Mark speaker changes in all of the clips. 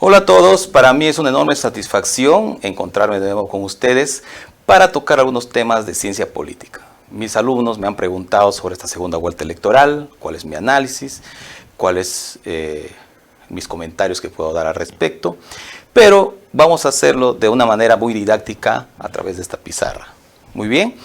Speaker 1: Hola a todos, para mí es una enorme satisfacción encontrarme de nuevo con ustedes para tocar algunos temas de ciencia política. Mis alumnos me han preguntado sobre esta segunda vuelta electoral, cuál es mi análisis, cuáles mis comentarios que puedo dar al respecto, pero vamos a hacerlo de una manera muy didáctica a través de esta pizarra. Muy bien,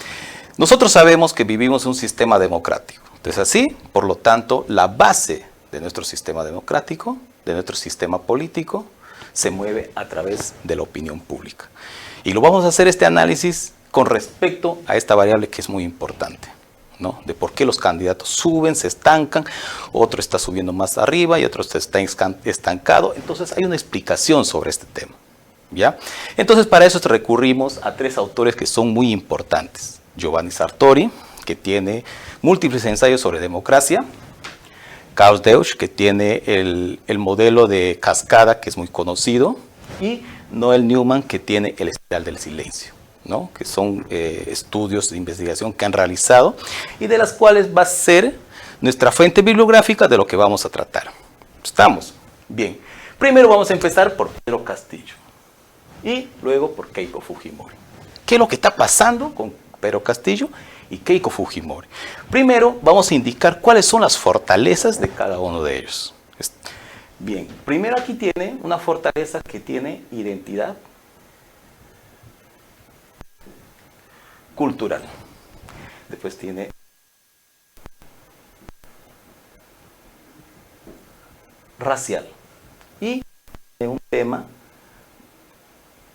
Speaker 1: nosotros sabemos que vivimos en un sistema democrático, entonces así, por lo tanto, la base de nuestro sistema democrático, de nuestro sistema político, se mueve a través de la opinión pública. Y lo vamos a hacer este análisis con respecto a esta variable que es muy importante, ¿no? De por qué los candidatos suben, se estancan, otro está subiendo más arriba y otro está estancado. Entonces hay una explicación sobre este tema, ¿ya? Entonces para eso recurrimos a tres autores que son muy importantes. Giovanni Sartori, que tiene múltiples ensayos sobre democracia. Klaus Deutsch, que tiene el modelo de cascada, que es muy conocido, y Noel Newman, que tiene el espiral del silencio, ¿no? Que son estudios de investigación que han realizado y de las cuales va a ser nuestra fuente bibliográfica de lo que vamos a tratar. ¿Estamos? Bien. Primero vamos a empezar por Pedro Castillo y luego por Keiko Fujimori. ¿Qué es lo que está pasando con Pedro Castillo y Keiko Fujimori? Primero vamos a indicar cuáles son las fortalezas de cada uno de ellos. Bien, primero aquí tiene una fortaleza que tiene identidad cultural. Después tiene racial y tiene un tema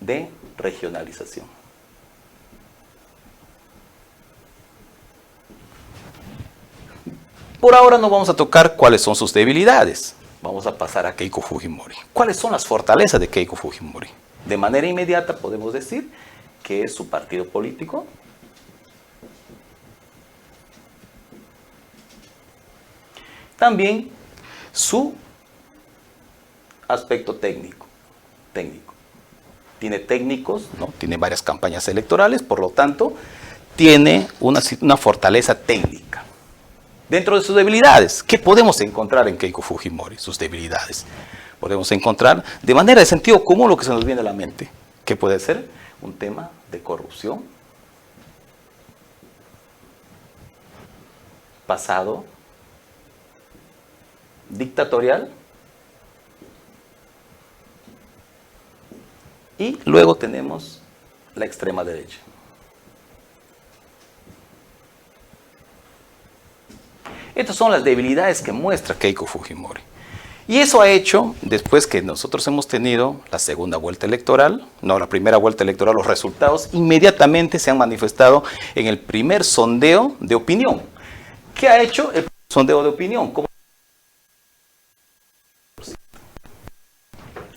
Speaker 1: de regionalización. Por ahora no vamos a tocar cuáles son sus debilidades. Vamos a pasar a Keiko Fujimori. ¿Cuáles son las fortalezas de Keiko Fujimori? De manera inmediata podemos decir que es su partido político, también su aspecto técnico. Tiene técnicos, ¿no? Tiene varias campañas electorales, por lo tanto, tiene una fortaleza técnica. Dentro de sus debilidades, ¿qué podemos encontrar en Keiko Fujimori? Sus debilidades. Podemos encontrar de manera de sentido común lo que se nos viene a la mente. ¿Qué puede ser? Un tema de corrupción, pasado, dictatorial, y luego tenemos la extrema derecha. Estas son las debilidades que muestra Keiko Fujimori. Y eso ha hecho, después que nosotros hemos tenido la segunda vuelta electoral, no, la primera vuelta electoral, los resultados inmediatamente se han manifestado en el primer sondeo de opinión. ¿Qué ha hecho el sondeo de opinión? ¿Cómo?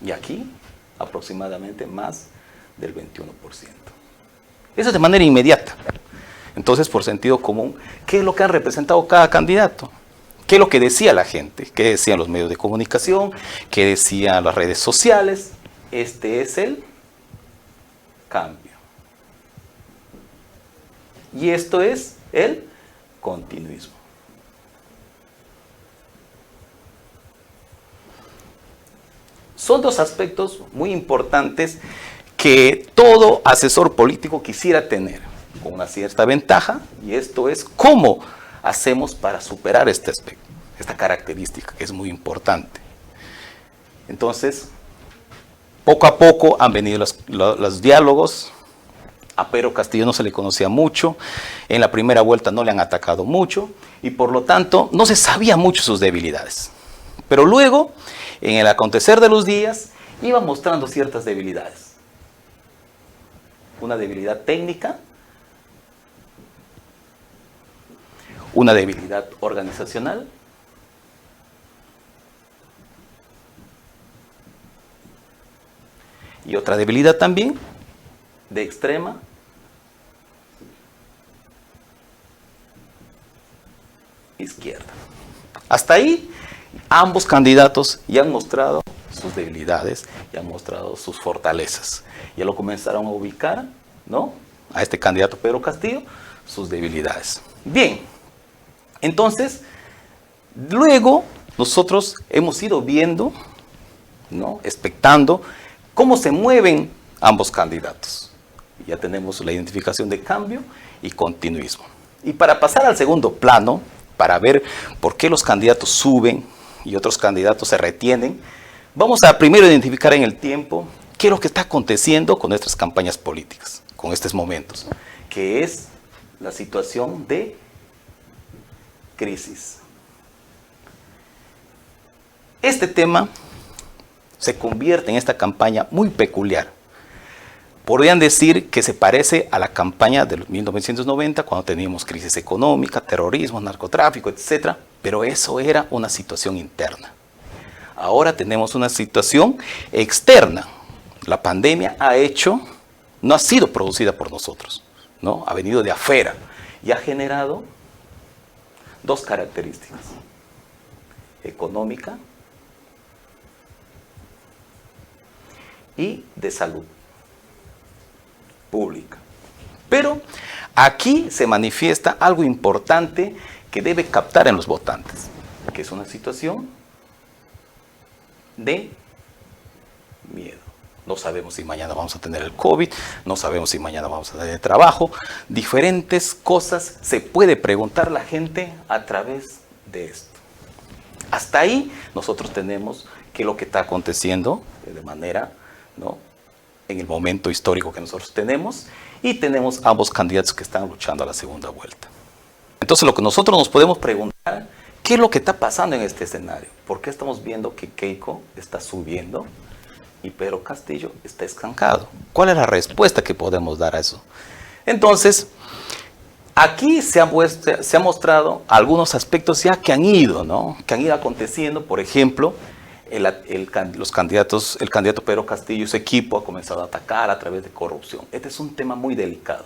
Speaker 1: Y aquí, aproximadamente más del 21%. Eso es de manera inmediata. Entonces, por sentido común, ¿qué es lo que ha representado cada candidato? ¿Qué es lo que decía la gente? ¿Qué decían los medios de comunicación? ¿Qué decían las redes sociales? Este es el cambio. Y esto es el continuismo. Son dos aspectos muy importantes que todo asesor político quisiera tener con una cierta ventaja, y esto es cómo hacemos para superar este aspecto, esta característica que es muy importante. Entonces, poco a poco han venido los diálogos. A Pedro Castillo no se le conocía mucho, en la primera vuelta no le han atacado mucho, y por lo tanto no se sabía mucho sus debilidades. Pero luego, en el acontecer de los días, iba mostrando ciertas debilidades. Una debilidad técnica, una debilidad organizacional, y otra debilidad también de extrema izquierda. Hasta ahí, ambos candidatos ya han mostrado sus debilidades y han mostrado sus fortalezas. Ya lo comenzaron a ubicar, ¿no? A este candidato Pedro Castillo, sus debilidades. Bien. Entonces, luego nosotros hemos ido viendo ¿no? Expectando cómo se mueven ambos candidatos. Ya tenemos la identificación de cambio y continuismo. Y para pasar al segundo plano, para ver por qué los candidatos suben y otros candidatos se retienen, vamos a primero identificar en el tiempo qué es lo que está aconteciendo con nuestras campañas políticas, con estos momentos, que es la situación de crisis. Este tema se convierte en esta campaña muy peculiar. Podrían decir que se parece a la campaña de 1990, cuando teníamos crisis económica, terrorismo, narcotráfico, etc. Pero eso era una situación interna. Ahora tenemos una situación externa. La pandemia no ha sido producida por nosotros, ¿no? Ha venido de afuera y ha generado dos características: económica y de salud pública. Pero aquí se manifiesta algo importante que debe captar en los votantes, que es una situación de miedo. No sabemos si mañana vamos a tener el COVID, no sabemos si mañana vamos a tener trabajo. Diferentes cosas se puede preguntar la gente a través de esto. Hasta ahí nosotros tenemos qué es lo que está aconteciendo de manera, ¿no?, en el momento histórico que nosotros tenemos, y tenemos ambos candidatos que están luchando a la segunda vuelta. Entonces lo que nosotros nos podemos preguntar, ¿qué es lo que está pasando en este escenario? ¿Por qué estamos viendo que Keiko está subiendo y Pedro Castillo está estancado? ¿Cuál es la respuesta que podemos dar a eso? Entonces, aquí se ha mostrado algunos aspectos ya que han ido, ¿no?, que han ido aconteciendo. Por ejemplo, el candidato Pedro Castillo y su equipo ha comenzado a atacar a través de corrupción. Este es un tema muy delicado.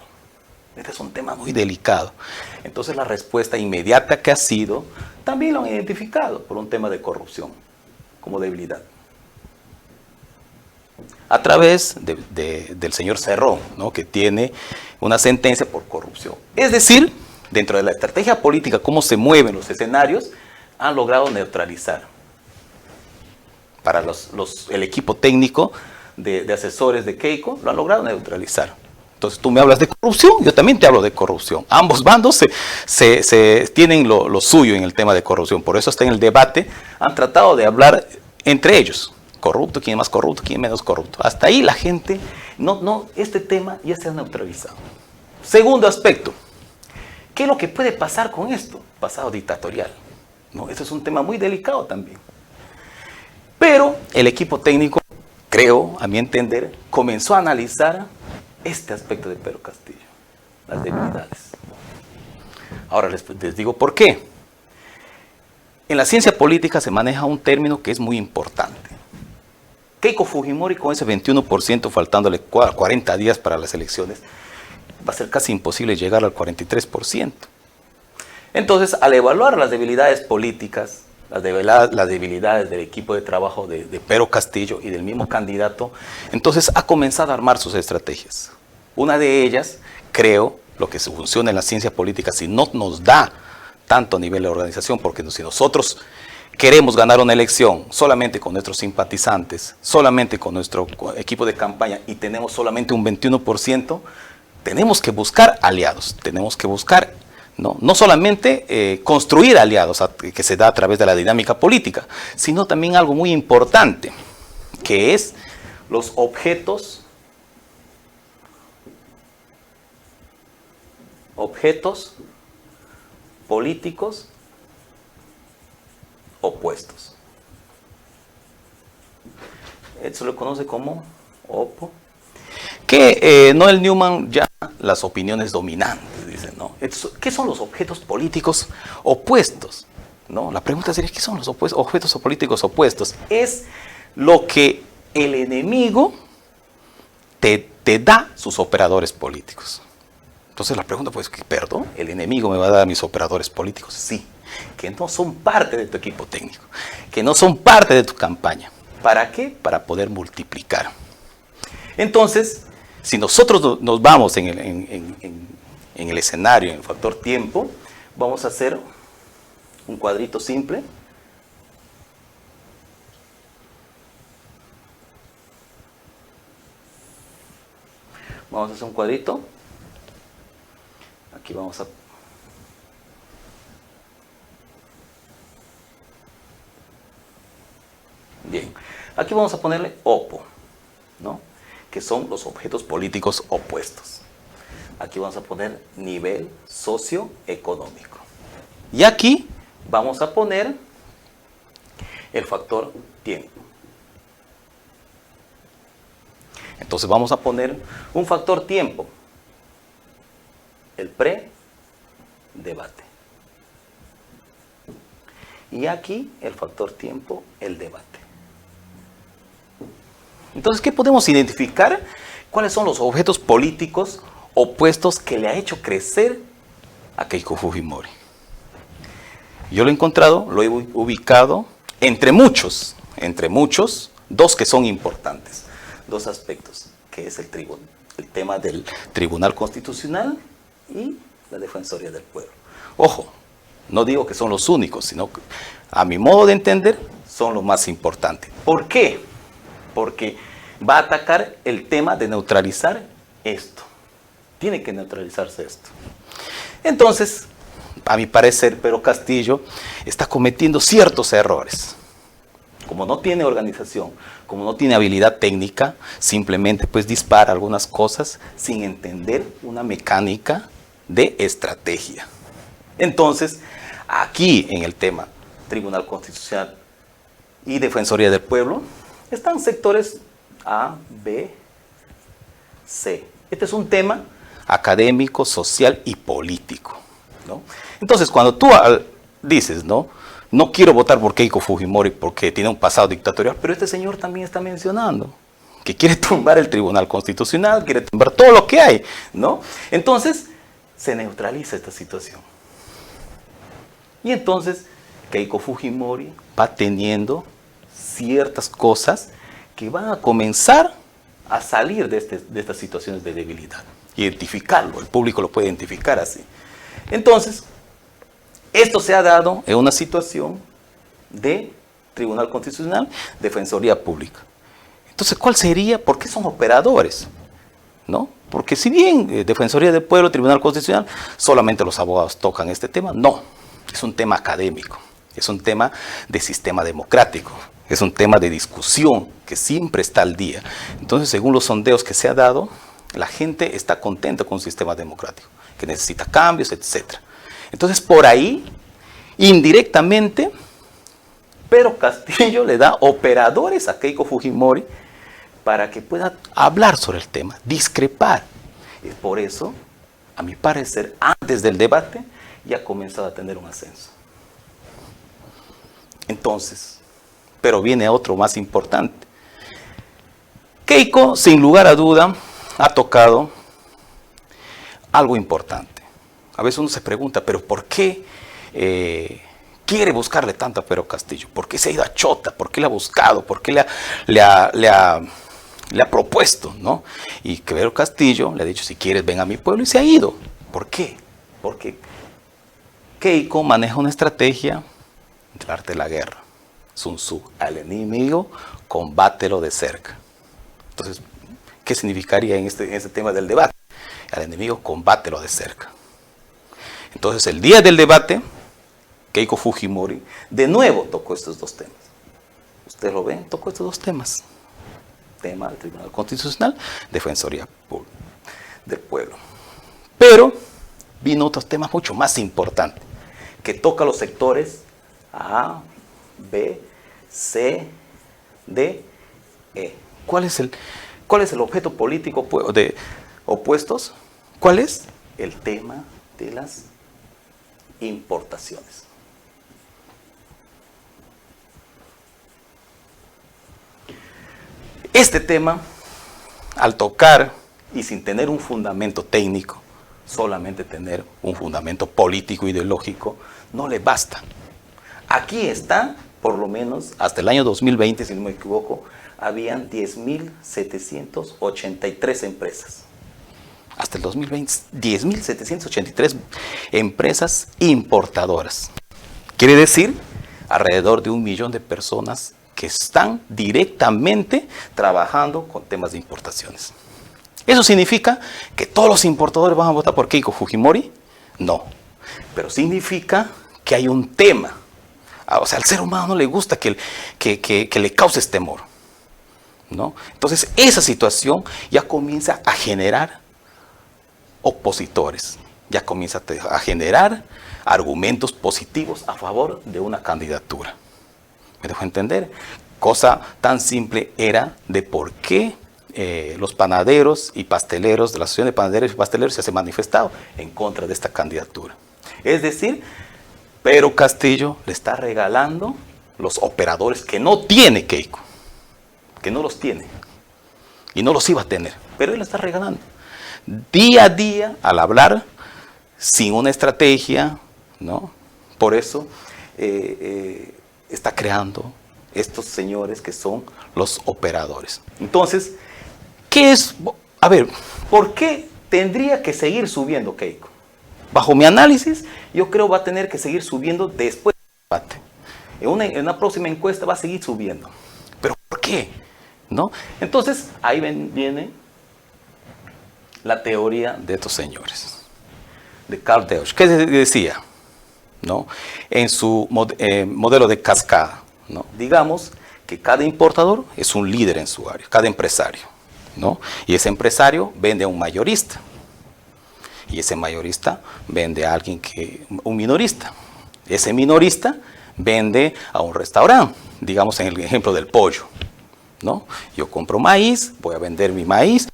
Speaker 1: Entonces la respuesta inmediata que ha sido, también lo han identificado por un tema de corrupción como debilidad. A través del señor Cerrón, ¿no?, que tiene una sentencia por corrupción. Es decir, dentro de la estrategia política, cómo se mueven los escenarios, han logrado neutralizar. Para el equipo técnico de asesores de Keiko, lo han logrado neutralizar. Entonces tú me hablas de corrupción, yo también te hablo de corrupción. Ambos bandos tienen lo suyo en el tema de corrupción. Por eso está en el debate, han tratado de hablar entre ellos. Corrupto, quién es más corrupto, quién es menos corrupto. Hasta ahí la gente, este tema ya se ha neutralizado. Segundo aspecto, ¿qué es lo que puede pasar con esto? Pasado dictatorial, ¿no? Eso es un tema muy delicado también. Pero el equipo técnico, creo, a mi entender, comenzó a analizar este aspecto de Pedro Castillo, las debilidades. Ahora les digo por qué. En la ciencia política se maneja un término que es muy importante. Keiko Fujimori, con ese 21%, faltándole 40 días para las elecciones, va a ser casi imposible llegar al 43%. Entonces, al evaluar las debilidades políticas, las debilidades del equipo de trabajo de Pedro Castillo y del mismo candidato, entonces ha comenzado a armar sus estrategias. Una de ellas, creo, lo que funciona en la ciencia política, si no nos da tanto a nivel de organización, porque si nosotros queremos ganar una elección solamente con nuestros simpatizantes, solamente con nuestro equipo de campaña, y tenemos solamente un 21%, tenemos que buscar aliados, tenemos que buscar no solamente construir aliados que se da a través de la dinámica política, sino también algo muy importante, que es los objetos políticos opuestos. Esto se lo conoce como OPO, que Noel Newman llama las opiniones dominantes, dice, ¿no? ¿Qué son los objetos políticos opuestos? ¿No? La pregunta sería, ¿qué son los objetos políticos opuestos? Es lo que el enemigo te da sus operadores políticos. Entonces la pregunta, pues, ¿perdón? ¿El enemigo me va a dar a mis operadores políticos? Sí, que no son parte de tu equipo técnico, que no son parte de tu campaña. ¿Para qué? Para poder multiplicar. Entonces, si nosotros nos vamos en el escenario, en el factor tiempo, vamos a hacer un cuadrito simple. Vamos a hacer un cuadrito. Aquí vamos a... Bien, aquí vamos a ponerle OPO, ¿no? Que son los objetos políticos opuestos. Aquí vamos a poner nivel socioeconómico. Y aquí vamos a poner el factor tiempo. Entonces vamos a poner un factor tiempo, el pre-debate. Y aquí el factor tiempo, el debate. Entonces, ¿qué podemos identificar? ¿Cuáles son los objetos políticos opuestos que le ha hecho crecer a Keiko Fujimori? Yo lo he encontrado, lo he ubicado entre muchos, dos que son importantes, dos aspectos, que es el tema del Tribunal Constitucional y la Defensoría del Pueblo. Ojo, no digo que son los únicos, sino que a mi modo de entender son los más importantes. ¿Por qué? Porque va a atacar el tema de neutralizar esto. Tiene que neutralizarse esto. Entonces, a mi parecer, Pedro Castillo está cometiendo ciertos errores. Como no tiene organización, como no tiene habilidad técnica, simplemente pues dispara algunas cosas sin entender una mecánica de estrategia. Entonces, aquí en el tema Tribunal Constitucional y Defensoría del Pueblo, están sectores A, B, C. Este es un tema académico, social y político, ¿no? Entonces, cuando tú dices, no quiero votar por Keiko Fujimori porque tiene un pasado dictatorial, pero este señor también está mencionando que quiere tumbar el Tribunal Constitucional, quiere tumbar todo lo que hay, ¿no? Entonces, se neutraliza esta situación. Y entonces, Keiko Fujimori va teniendo ciertas cosas que van a comenzar a salir de estas situaciones de debilidad. Identificarlo, el público lo puede identificar así. Entonces, esto se ha dado en una situación de Tribunal Constitucional, Defensoría Pública. Entonces, ¿cuál sería? ¿Por qué son operadores? ¿No? Porque si bien Defensoría del Pueblo, Tribunal Constitucional, solamente los abogados tocan este tema, no. Es un tema académico, es un tema de sistema democrático, es un tema de discusión que siempre está al día. Entonces, según los sondeos que se ha dado, la gente está contenta con un sistema democrático, que necesita cambios, etc. Entonces, por ahí, indirectamente, Pedro Castillo le da operadores a Keiko Fujimori para que pueda hablar sobre el tema, discrepar. Y por eso, a mi parecer, antes del debate, ya ha comenzado a tener un ascenso. Entonces, pero viene otro más importante. Keiko, sin lugar a duda, ha tocado algo importante. A veces uno se pregunta, ¿pero por qué quiere buscarle tanto a Pedro Castillo? ¿Por qué se ha ido a Chota? ¿Por qué le ha buscado? ¿Por qué le ha propuesto? ¿No? Y que Pedro Castillo le ha dicho, si quieres, ven a mi pueblo, y se ha ido. ¿Por qué? Porque Keiko maneja una estrategia del arte de la guerra. Sun Tzu, al enemigo, combátelo de cerca. Entonces, ¿qué significaría en este tema del debate? Al enemigo, combátelo de cerca. Entonces, el día del debate, Keiko Fujimori de nuevo tocó estos dos temas. Ustedes lo ven, tocó estos dos temas. Tema del Tribunal Constitucional, Defensoría del Pueblo. Pero vino otros temas mucho más importantes, que toca los sectores A, B, C, D, E. ¿Cuál es el objeto político de opuestos? ¿Cuál es? El tema de las importaciones. Este tema, al tocar y sin tener un fundamento técnico, solamente tener un fundamento político ideológico, no le basta. Aquí está, por lo menos, hasta el año 2020, si no me equivoco, habían 10.783 empresas. Hasta el 2020, 10.783 empresas importadoras. Quiere decir, alrededor de 1 millón de personas que están directamente trabajando con temas de importaciones. ¿Eso significa que todos los importadores van a votar por Keiko Fujimori? No. Pero significa que hay un tema. O sea, al ser humano no le gusta que le causes temor, ¿no? Entonces, esa situación ya comienza a generar opositores, ya comienza a generar argumentos positivos a favor de una candidatura. ¿Me dejo entender? Cosa tan simple era de por qué los panaderos y pasteleros de la Asociación de Panaderos y Pasteleros se han manifestado en contra de esta candidatura. Es decir, Pedro Castillo le está regalando los operadores que no tiene Keiko, que no los tiene y no los iba a tener, pero él le está regalando. Día a día, al hablar, sin una estrategia, ¿no? Por eso está creando estos señores que son los operadores. Entonces, ¿qué es? A ver, ¿por qué tendría que seguir subiendo Keiko? Bajo mi análisis, yo creo va a tener que seguir subiendo después del debate. En una próxima encuesta va a seguir subiendo. ¿Pero por qué? ¿No? Entonces, ahí viene la teoría de estos señores. De Karl Deutsch. ¿Qué decía? ¿No? En su modelo de cascada, ¿no? Digamos que cada importador es un líder en su área, cada empresario, ¿no? Y ese empresario vende a un mayorista. Y ese mayorista vende a un minorista. Ese minorista vende a un restaurante, digamos en el ejemplo del pollo, ¿no? Yo compro maíz, voy a vender mi maíz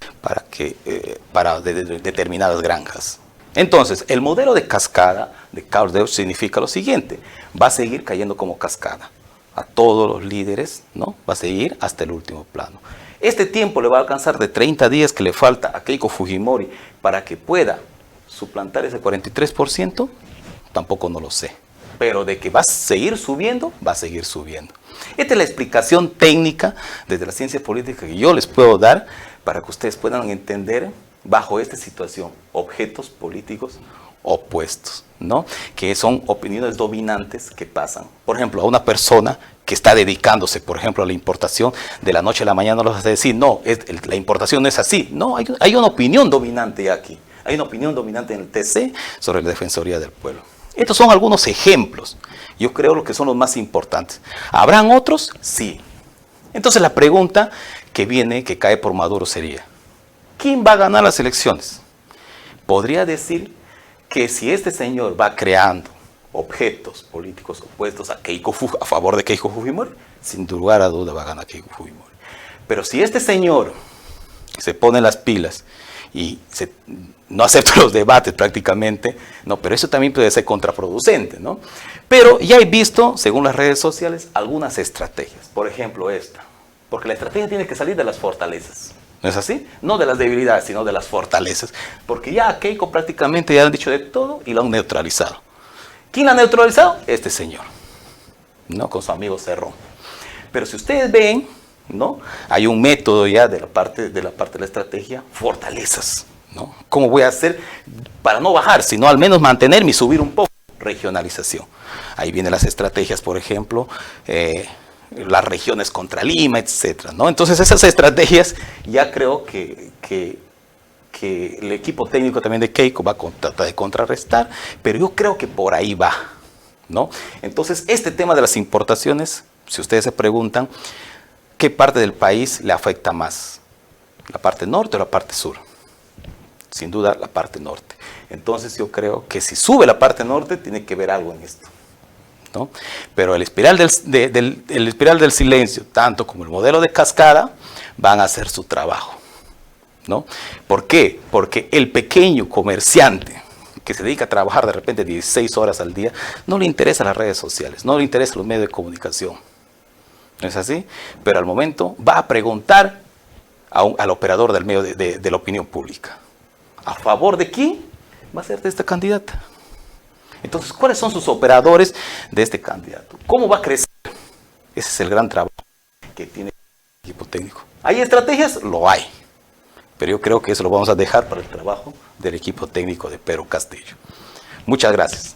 Speaker 1: para determinadas granjas. Entonces, el modelo de cascada de Karl Deutsch significa lo siguiente: va a seguir cayendo como cascada a todos los líderes, ¿no? Va a seguir hasta el último plano. Este tiempo le va a alcanzar de 30 días que le falta a Keiko Fujimori para que pueda suplantar ese 43%, tampoco no lo sé. Pero de que va a seguir subiendo, va a seguir subiendo. Esta es la explicación técnica desde la ciencia política que yo les puedo dar para que ustedes puedan entender bajo esta situación objetos políticos opuestos, ¿no? Que son opiniones dominantes que pasan. Por ejemplo, a una persona que está dedicándose, por ejemplo, a la importación, de la noche a la mañana no les vas a decir, no, la importación no es así. No, hay una opinión dominante aquí. Hay una opinión dominante en el TC sobre la Defensoría del Pueblo. Estos son algunos ejemplos. Yo creo que son los más importantes. ¿Habrán otros? Sí. Entonces la pregunta que cae por Maduro sería, ¿quién va a ganar las elecciones? Podría decir que si este señor va creando objetos políticos opuestos a favor de Keiko Fujimori, sin lugar a duda va a ganar Keiko Fujimori. Pero si este señor se pone las pilas y no acepta los debates prácticamente, no, pero eso también puede ser contraproducente, ¿no? Pero ya he visto, según las redes sociales, algunas estrategias. Por ejemplo, esta. Porque la estrategia tiene que salir de las fortalezas. ¿No es así? No de las debilidades, sino de las fortalezas. Porque ya a Keiko prácticamente ya han dicho de todo y lo han neutralizado. ¿Quién la ha neutralizado? Este señor, ¿no? Con su amigo Cerrón. Pero si ustedes ven, ¿no? Hay un método ya de la parte de la estrategia, fortalezas, ¿no? ¿Cómo voy a hacer para no bajar, sino al menos mantenerme y subir un poco? Regionalización. Ahí vienen las estrategias, por ejemplo, las regiones contra Lima, etcétera, ¿no? Entonces esas estrategias ya creo que el equipo técnico también de Keiko va a tratar de contrarrestar, pero yo creo que por ahí va, ¿no? Entonces este tema de las importaciones, si ustedes se preguntan, ¿qué parte del país le afecta más? ¿La parte norte o la parte sur? Sin duda la parte norte. Entonces yo creo que si sube la parte norte tiene que ver algo en esto, ¿no? Pero el espiral del silencio, tanto como el modelo de cascada, van a hacer su trabajo, ¿no? ¿Por qué? Porque el pequeño comerciante que se dedica a trabajar de repente 16 horas al día, no le interesan las redes sociales, no le interesan los medios de comunicación. ¿No es así? Pero al momento va a preguntar al operador del medio de la opinión pública. ¿A favor de quién va a ser de esta candidata? Entonces, ¿cuáles son sus operadores de este candidato? ¿Cómo va a crecer? Ese es el gran trabajo que tiene el equipo técnico. ¿Hay estrategias? Lo hay. Pero yo creo que eso lo vamos a dejar para el trabajo del equipo técnico de Pedro Castillo. Muchas gracias.